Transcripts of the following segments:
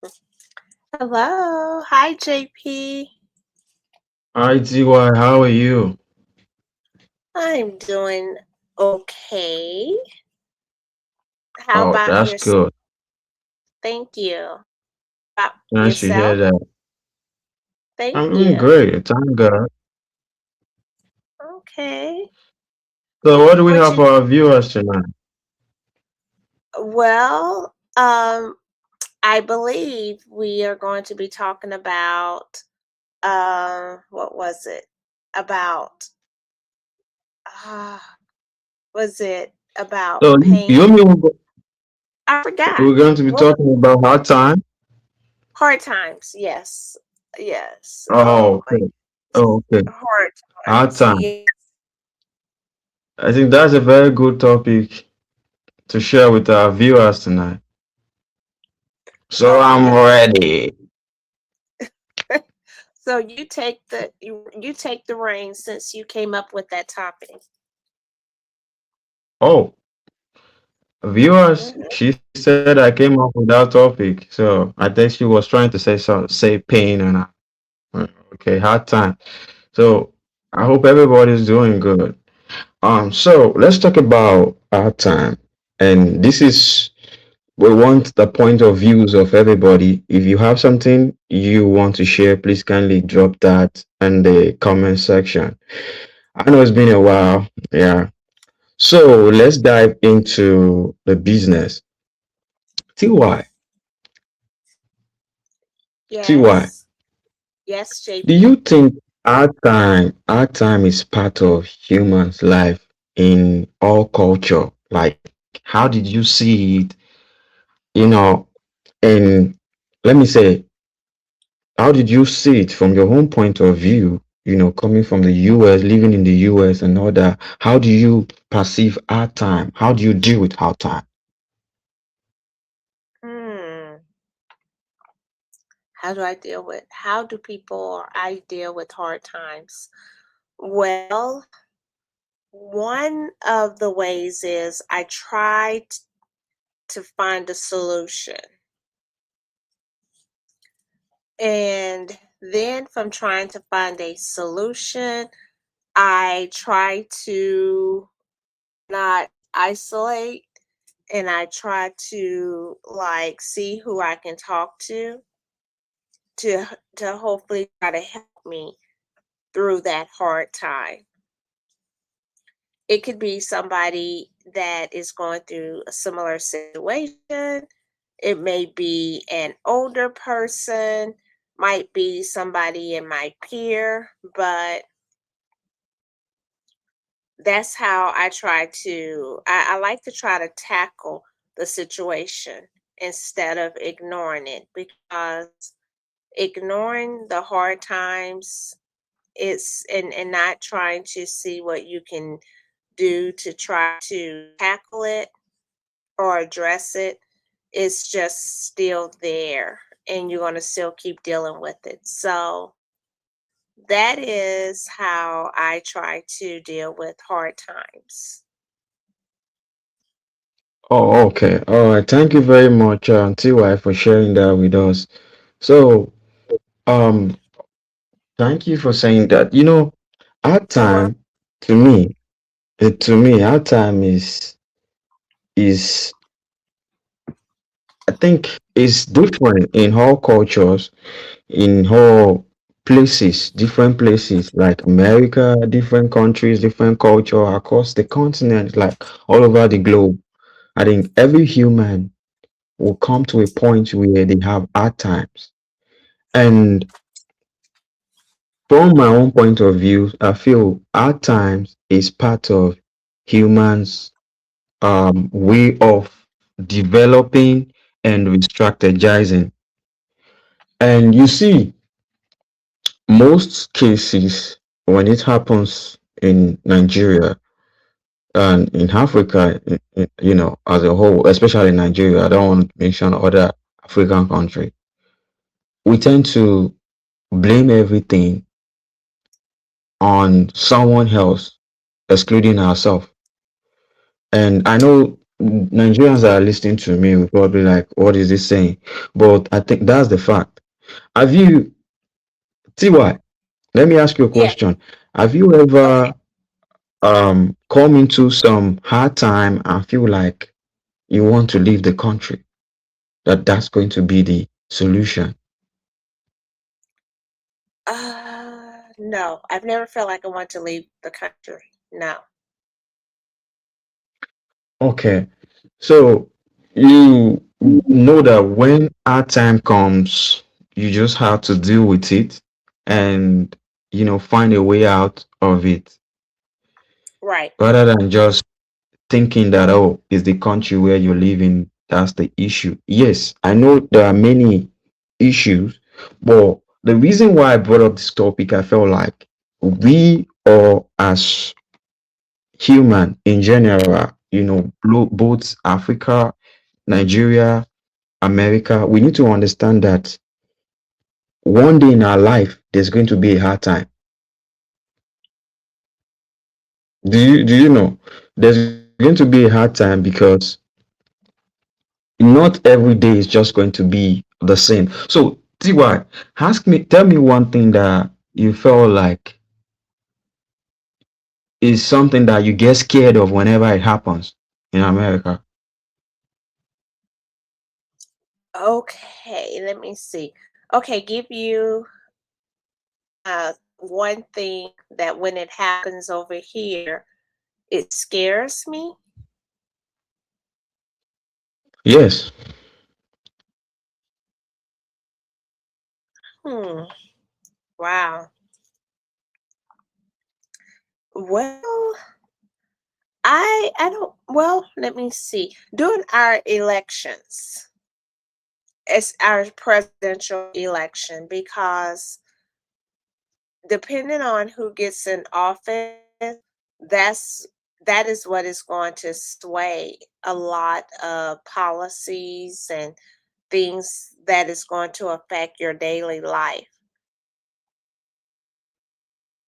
Hello. Hi, JP. Hi, TY, how are you? I'm doing okay. How Oh, about that's yourself? good. Thank you. About Nice to hear yourself? that. Thank I'm doing you. great. Thank God. Okay. So, what do we What have you, for our viewers tonight? well, I believe we are going to be talking about, what was it? About, uh, was it about So, you pain? and me, I forgot. we're going to be What was talking about hard time. hard times? Yes. Yes. Oh Oh, my okay. Oh, okay. hard Hard times. time. Yeah. I think that's a very good topic to share with our viewers tonight. So, Okay. I'm ready. So you take the reins since you came up with that topic. Oh, viewers, Hmm. she said I came up with that topic. So, I think she was trying to say pain and okay, hard time. So, I hope everybody's doing good. So let's talk about our time. And this is, we want the point of views of everybody. If you have something you want to share, please kindly drop that in the comment section. I know it's been a while. Yeah. So let's dive into the business. TY, TY, Yes. Yes, do JP. you think our time is part of humans' life in all culture? Like, how did you see it? You know, and let me say, how did you see it from your own point of view? Coming from the US, living in the US and all that, how do you perceive our time? How do you deal with our time? Hmm. How do people or I deal with hard times? Well, one of the ways is I try to find a solution. And then from trying to find a solution, I try to not isolate and I try to like see who I can talk to to hopefully try to help me through that hard time. It could be somebody that is going through a similar situation. It may be an older person, might be somebody in my peer, but that's how I like to try to tackle the situation instead of ignoring it because ignoring the hard times and not trying to see what you can do to try to tackle it or address it is just still there and you're going to still keep dealing with it. So that is how I try to deal with hard times. Oh, okay. All right. Thank you very much, TY, for sharing that with us. So, um, thank you for saying that. Our You're welcome. time, to me, our time is I think is different in all cultures, in all places, different places like America, different countries, different culture across the continent, like all over the globe. I think every human will come to a point where they have hard times. And from my own point of view, I feel hard times is part of humans' way of developing and re-strategizing. And you see, most cases when it happens in Nigeria and in Africa, as a whole, especially in Nigeria, I don't want to mention other African countries, we tend to blame everything on someone else, excluding ourselves. And I know Nigerians that are listening to me will probably like, what is this saying? But I think that's the fact. Have you, TY, let me ask you a Yeah. question. Have you Okay. ever come into some hard time and feel like you want to leave the country? That's going to be the solution. No, I've never felt like I want to leave the country. No. Okay. So you know that when our time comes, you just have to deal with it and find a way out of it Right. rather than just thinking that, oh, it's the country where you're living, that's the issue. Yes, I know there are many issues, but the reason why I brought up this topic, I felt like we are as human in general, both Africa, Nigeria, America, we need to understand that one day in our life there's going to be a hard time. Do you know there's going to be a hard time because not every day is just going to be the same. So TY, tell me one thing that you felt like is something that you get scared of whenever it happens in America. Okay, let me see. Okay, give you one thing that when it happens over here, it scares me. Yes. Hmm. Wow. Well, I don't well, let me see. During our elections, it's our presidential election because depending on who gets in office, that's that is what is going to sway a lot of policies and things that is going to affect your daily life.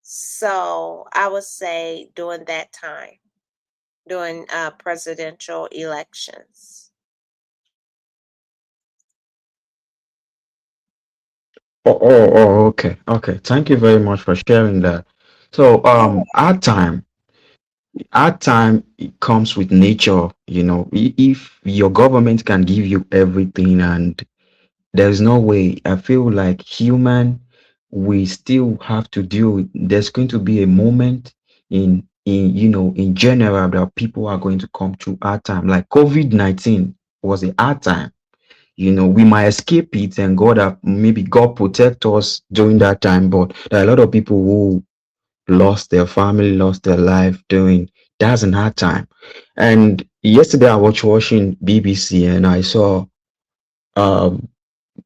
So I would say during that time, during presidential elections. Okay, okay. Thank you very much for sharing that. So, Oh, our time it comes with nature. If your government can give you everything and there's no way, I feel like human, we still have to deal with. There's going to be a moment in general that people are going to come through hard time. Like COVID-19 was a hard time. We might escape it and maybe God protect us during that time, but there are a lot of people who lost their family, lost their life during that's an hard time. And yesterday I was watching BBC and um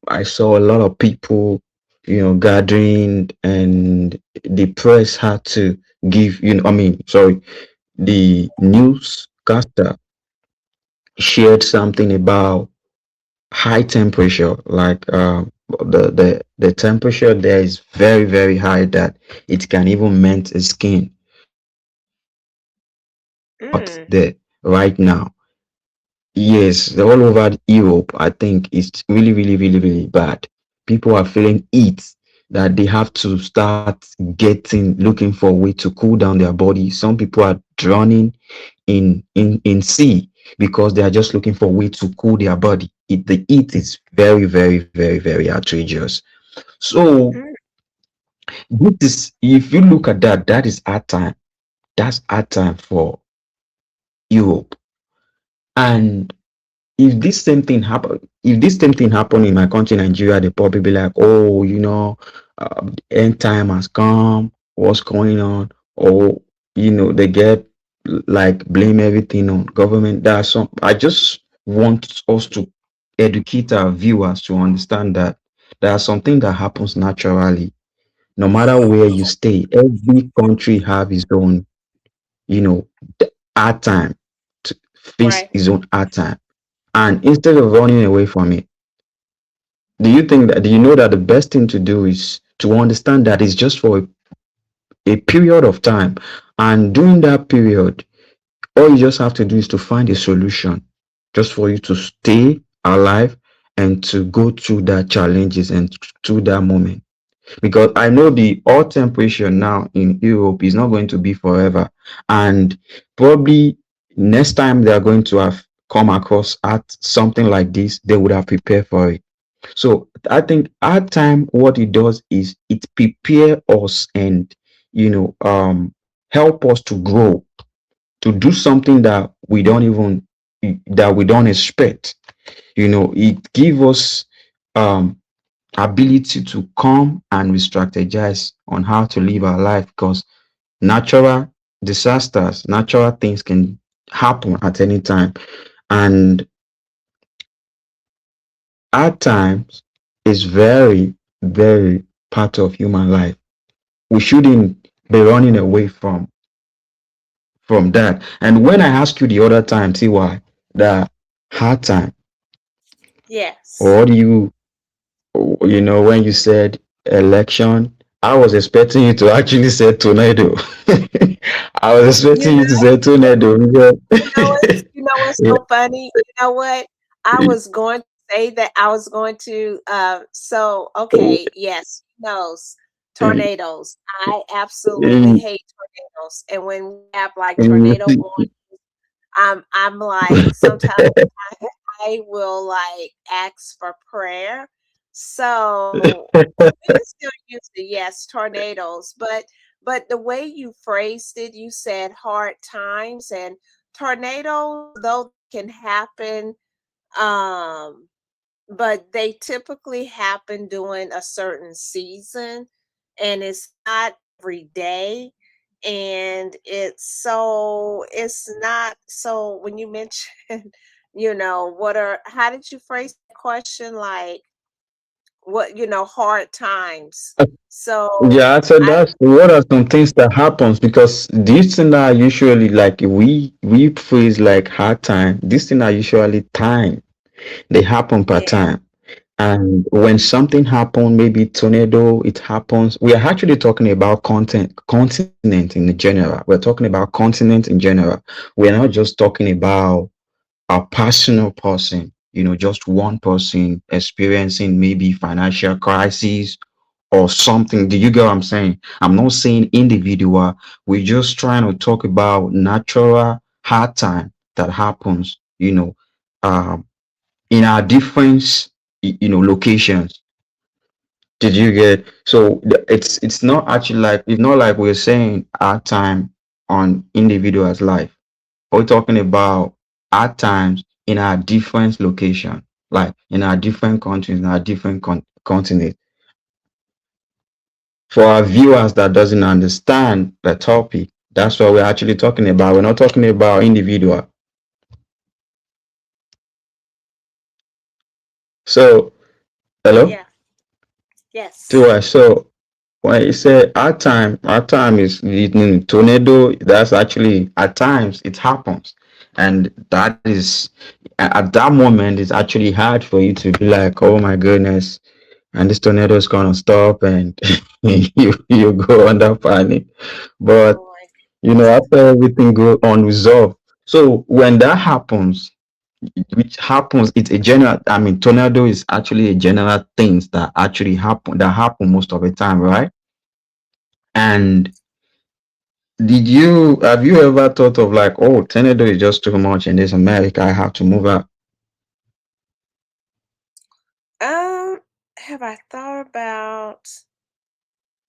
I saw a lot of people, gathering, and the press had to give, I mean, sorry, the newscaster shared something about high temperature, like the temperature there is very, very high that it can even melt the skin. But mm, there right now, yes, all over Europe, I think it's really, really, really, really bad. People are feeling it that they have to start looking for a way to cool down their body. Some people are drowning in sea because they are just looking for a way to cool their body. The heat is very, very, very, very outrageous. So mm, this is, if you look at that, that is our time. That's our time for Europe. And if this same thing happen in my country, Nigeria, they probably be like, oh, the end time has come, what's going on? Or, they get like blame everything on government. I just want us to educate our viewers to understand that there are something that happens naturally. No matter where you stay, every country have its own, you know, hard time to face right. his own hard time. And instead of running away from it, do you know that the best thing to do is to understand that it's just for a period of time. And during that period, All you just have to do is to find a solution just for you to stay alive and to go through that challenges and through that moment. Because I know the oil temperature now in Europe is not going to be forever. And probably next time they are going to have come across at something like this, they would have prepared for it. So I think at time what it does is it prepare us and help us to grow, to do something that we don't expect. It give us um ability to come and we strategize on how to live our life, because natural disasters, natural things can happen at any time. And at times is very, very part of human life. We shouldn't be running away from that. And when I asked you the other time, see why the hard time, Yes. or do when you said election, I was expecting you to actually say tornado. I was You expecting you to know, say tornado because you know what's yeah. so funny? You know what? I was going to say that I was going to so okay, yes, he knows tornadoes. I absolutely hate tornadoes. And when we have like tornado warning, I'm like sometimes I will like ask for prayer. So we can still use the yes, tornadoes, but the way you phrased it, you said hard times and tornadoes, though can happen, um, but they typically happen during a certain season and it's not every day. And it's not so when you mentioned, what are how did you phrase the question? Like what, hard times. So Yeah, so I that's what are some things that happens, because these things are usually like we phrase like hard time. These things are usually time. They happen per yeah, time. And when something happens, maybe tornado, it happens. We are actually talking about continent in general. We're talking about continent in general. We're not just talking about a personal person, just one person experiencing maybe financial crisis or something. Do you get what I'm saying? I'm not saying individual. We're just trying to talk about natural hard time that happens, um, in our different locations. Did you get? So it's not actually like, it's not like we're saying our time on individual's life. We're talking about our times in our different location, like in our different countries, in our different continents. For our viewers that doesn't understand the topic, that's what we're actually talking about. We're not talking about individual. So hello, yeah, yes. so when you say our time is in tornado, that's actually at times it happens. And that is at that moment it's actually hard for you to be like, oh my goodness, and this tornado is gonna stop, and you go under panic. But Oh my after everything go unresolved. So when that happens, which happens, it's a general, I mean, tornado is actually a general things that actually happen most of the time, right? And have you ever thought of like, oh, tornado is just too much in this America, I have to move out? have I thought about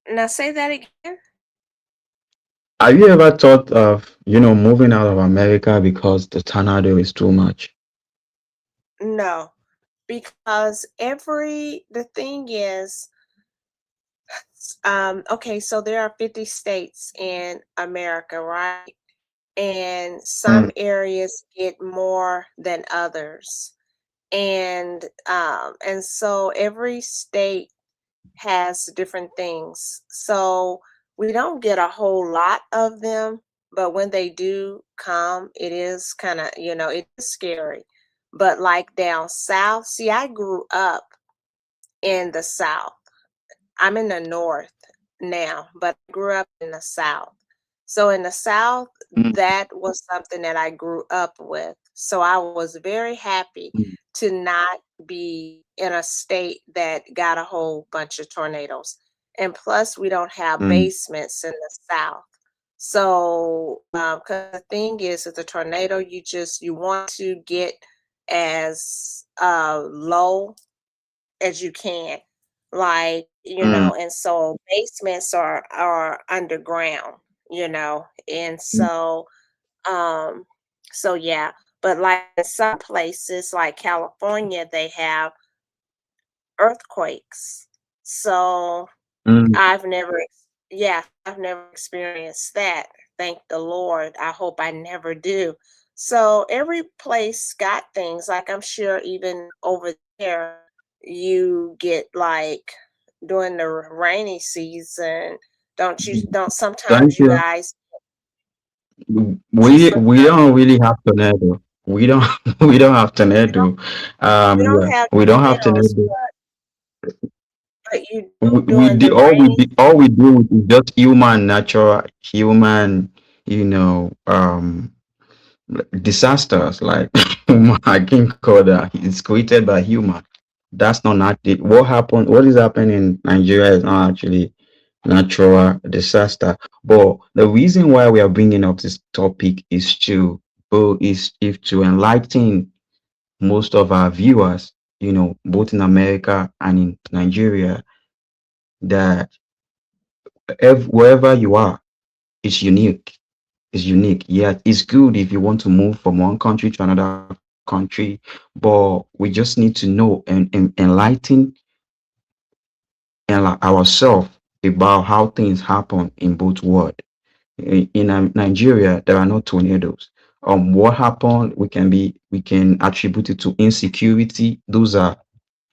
now say that again? Have you ever thought of, moving out of America because the tornado is too much? No, because the thing is, okay, so there are 50 states in America, right? And some Mm. areas get more than others. And so every state has different things. So we don't get a whole lot of them, but when they do come, it is kind of, it is scary. But like down south, see, I grew up in the south. I'm in the north now, but I grew up in the south. So in the South, mm, that was something that I grew up with. So I was very happy mm, to not be in a state that got a whole bunch of tornadoes. And plus, we don't have mm, basements in the South. So, 'cause the thing is, with a tornado, you want to get as low as you can, like, mm, and so basements are underground, and mm, um yeah, but like in some places like California, they have earthquakes. So mm. I've never experienced that. Thank the Lord. I hope I never do. So every place got things, like I'm sure even over there you get like during the rainy season, don't sometimes Thank you you. guys We sometimes don't really have tornado. We don't we don't have tornado. you don't Yeah, have we don't have tornadoes, tornado. but you do We during do the rainy. all we do is just human natural human, you know, disasters like I can call that it's created by human. That's not what happened. What is happening in Nigeria is not actually natural disaster. But the reason why we are bringing up this topic is if to enlighten most of our viewers, both in America and in Nigeria, that wherever you are, it's unique. It's unique. Yeah, it's good if you want to move from one country to another country, but we just need to know and enlighten ourselves about how things happen in both worlds. In Nigeria, there are no tornadoes. What happened? We can attribute it to insecurity. Those are,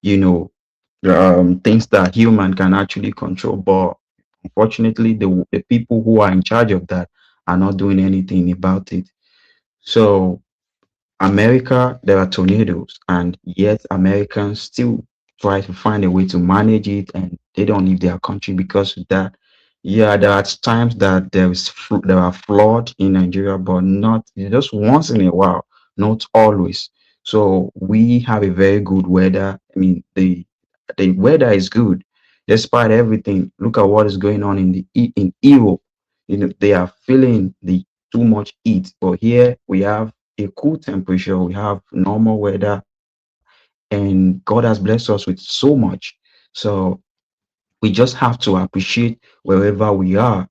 you know, things that human can actually control. But unfortunately, the people who are in charge of that are not doing anything about it. So America, there are tornadoes, and yet Americans still try to find a way to manage it, and they don't leave their country because of that. Yeah, there are times that there are flood in Nigeria, but not just once in a while, not always. So we have a very good weather. I mean, the weather is good despite everything. Look at what is going on in Europe. They are feeling the too much heat, but here we have a cool temperature, we have normal weather, and God has blessed us with so much. So we just have to appreciate wherever we are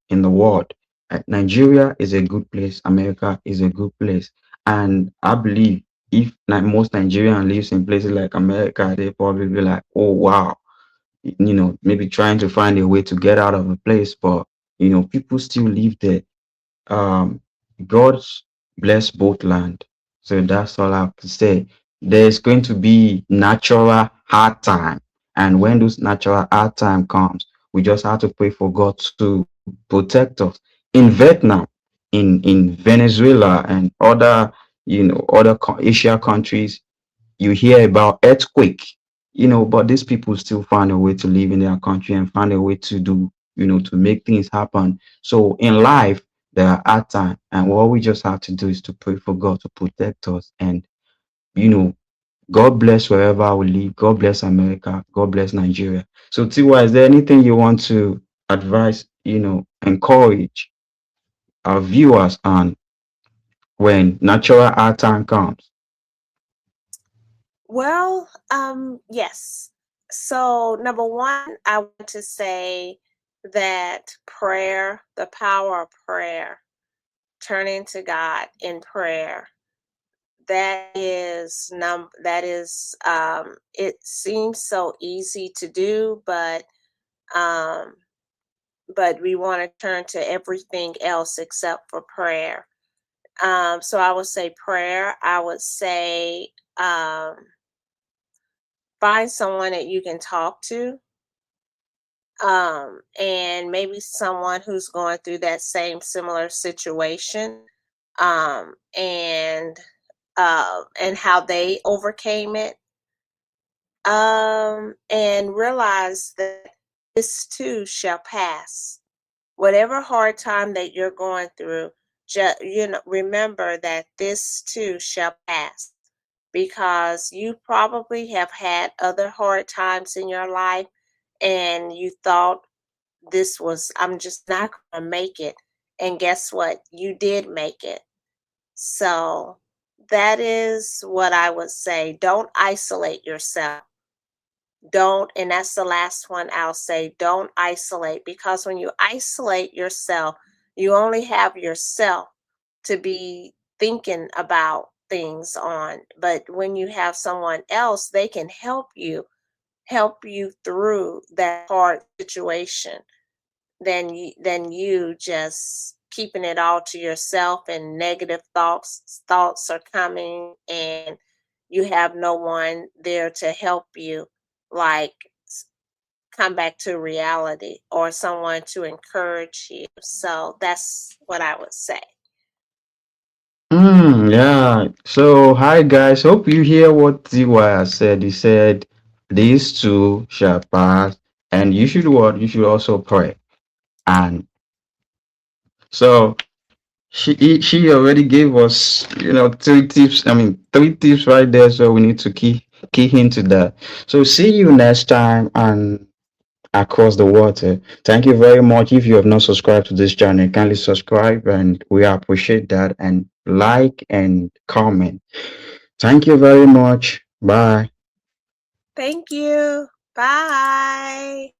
in the world. Nigeria is a good place, America is a good place, and I believe if most Nigerian lives in places like America, they probably be like, oh wow, maybe trying to find a way to get out of a place, but people still live there. um God's bless both land. So that's all I have to say. There's going to be natural hard time. And when those natural hard time comes, we just have to pray for God to protect us. In Vietnam, in Venezuela and other Asia countries, you hear about earthquake, but these people still find a way to live in their country and find a way to do, to make things happen. So in life, there are hard times, and what we just have to do is to pray for God to protect us. And you know, God bless wherever we live. God bless America. God bless Nigeria. So Tiwa, is there anything you want to advise, encourage our viewers on when natural hard time comes? Well, yes. So, number one, I want to say that prayer, the power of prayer, turning to God in prayer, it seems so easy to do, um but we want to turn to everything else except for prayer. So I would say prayer. I would say find someone that you can talk to, and maybe someone who's going through that same similar situation, and how they overcame it, and realize that this too shall pass. whatever hard time that you're going through, remember that this too shall pass, because you probably have had other hard times in your life and you thought this was, I'm just not going to make it. And guess what? You did make it. So that is what I would say. Don't isolate yourself. Don't, and that's the last one I'll say, don't isolate, because when you isolate yourself, you only have yourself to be thinking about things on. But when you have someone else, they can help you through that hard situation than you just keeping it all to yourself, and negative thoughts are coming, and you have no one there to help you, like, come back to reality, or someone to encourage you. So that's what I would say. Yeah. So, hi guys. Hope you hear what TY said. He said, "These two shall pass," and you should what? You should also pray. And so she already gave us, three tips. I mean, three tips right there. So we need to key into that. So see you next time and across the water. Thank you very much. If you have not subscribed to this channel, kindly subscribe, and we appreciate that. And like and comment. Thank you very much. Bye. Thank you. Bye.